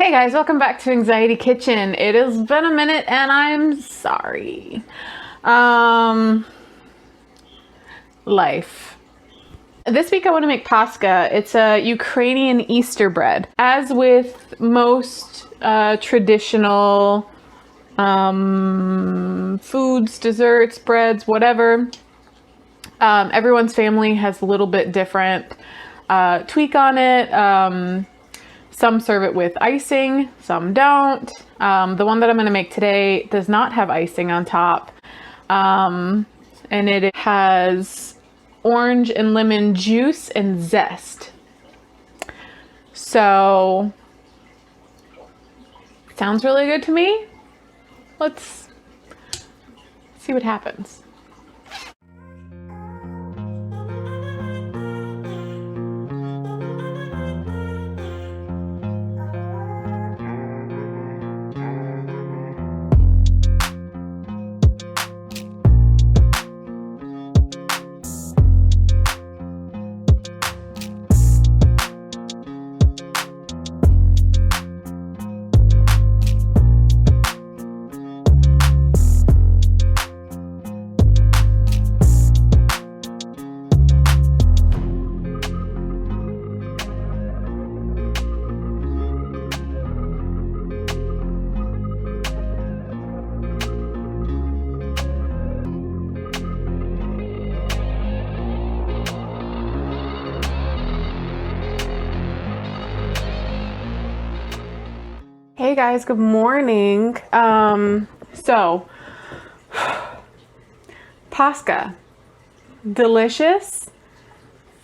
Hey guys, welcome back to Anxiety Kitchen. It has been a minute and I'm sorry. Life. This week I want to make Paska. It's a Ukrainian Easter bread. As with most traditional foods, desserts, breads, whatever, everyone's family has a little bit different tweak on it. Some serve it with icing, some don't. The one that I'm going to make today does not have icing on top. And it has orange and lemon juice and zest. So, sounds really good to me. Let's see what happens. Hey guys, good morning. So Paska, delicious,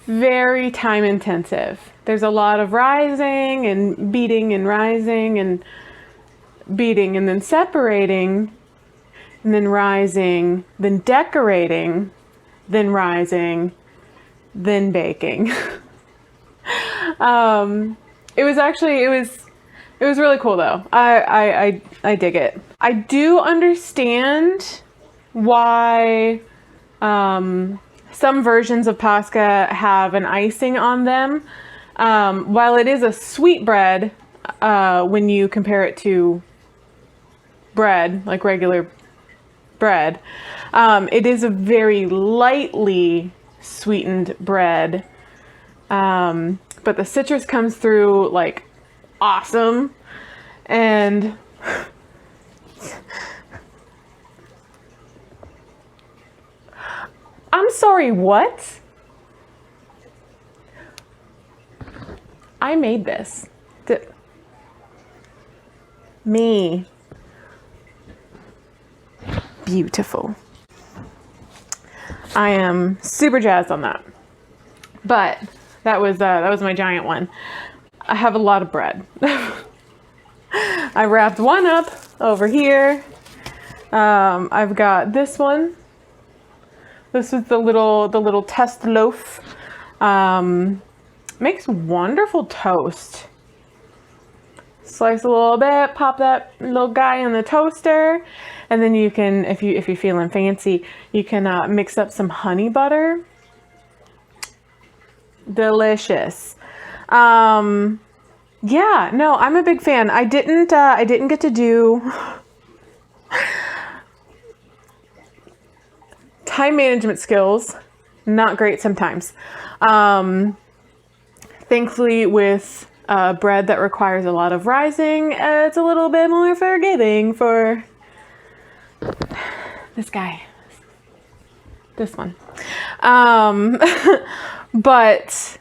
very time intensive. There's a lot of rising and beating and rising and beating and then separating and then rising, then decorating, then rising, then baking. It was really cool though. I dig it. I do understand why some versions of Paska have an icing on them. While it is a sweet bread, when you compare it to bread, like regular bread, it is a very lightly sweetened bread. But the citrus comes through like awesome. And I'm sorry, what? I made this. Me. Beautiful. I am super jazzed on that. But that was my giant one. I have a lot of bread. I wrapped one up over here. I've got this one. This is the little test loaf. Makes wonderful toast. Slice a little bit, pop that little guy in the toaster, and then you can, if you're feeling fancy, you can mix up some honey butter. Delicious. Yeah, no, I'm a big fan. I didn't get to do time management skills. Not great sometimes. Thankfully with bread that requires a lot of rising, it's a little bit more forgiving for this guy. This one. But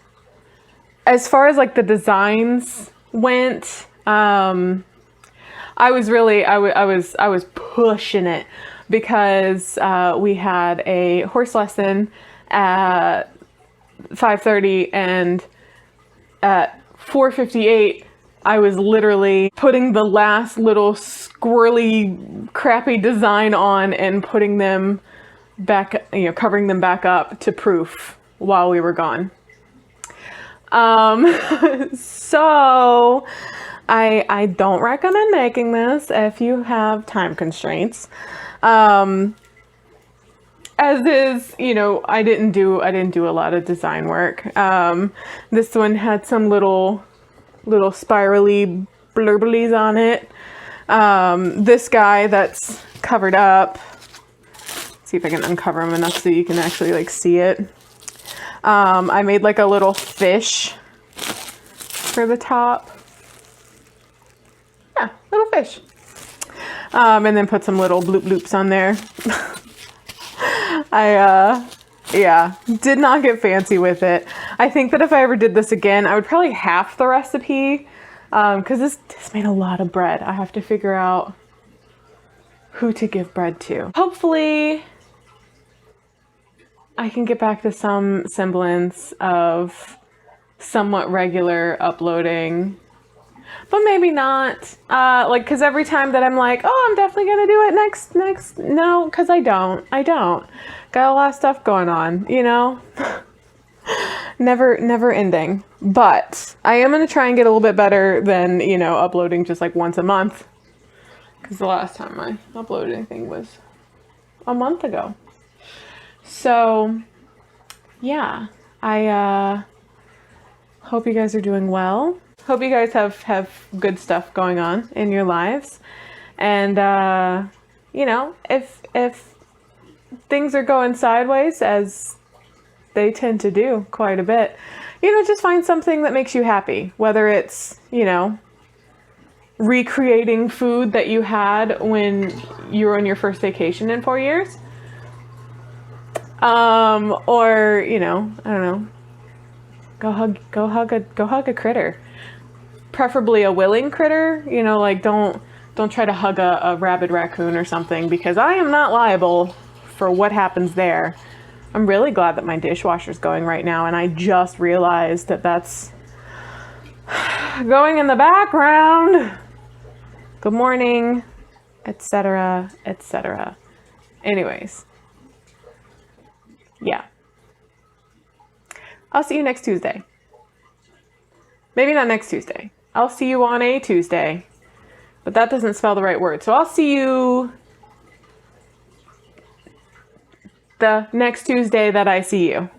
as far as like the designs went, I was pushing it because we had a horse lesson at 5:30 and at 4:58 I was literally putting the last little squirrely crappy design on and putting them back, covering them back up to proof while we were gone. So I don't recommend making this if you have time constraints. As is, I didn't do a lot of design work. This one had some little spirally blurblies on it. This guy that's covered up. Let's see if I can uncover him enough so you can actually like see it. I made like a little fish for the top. Yeah, little fish. And then put some little bloop bloops on there. Yeah, did not get fancy with it. I think that if I ever did this again, I would probably half the recipe, because this made a lot of bread. I have to figure out who to give bread to. Hopefully, I can get back to some semblance of somewhat regular uploading, but maybe not. Like, because every time that I'm like, oh, I'm definitely gonna do it next, no, because I don't. Got a lot of stuff going on, you know? Never ending. But I am gonna try and get a little bit better than, you know, uploading just like once a month. Because the last time I uploaded anything was a month ago. So, yeah, I hope you guys are doing well. Hope you guys have good stuff going on in your lives. And, you know, if things are going sideways, as they tend to do quite a bit, you know, just find something that makes you happy. Whether it's, you know, recreating food that you had when you were on your first vacation in 4 years. Or, you know, I don't know, go hug a critter. Preferably a willing critter, you know, like don't try to hug a rabid raccoon or something, because I am not liable for what happens there. I'm really glad that my dishwasher's going right now, and I just realized that that's going in the background. Good morning, etc., etc. Anyways, yeah. I'll see you next Tuesday. Maybe not next Tuesday. I'll see you on a Tuesday, but that doesn't spell the right word. So I'll see you the next Tuesday that I see you.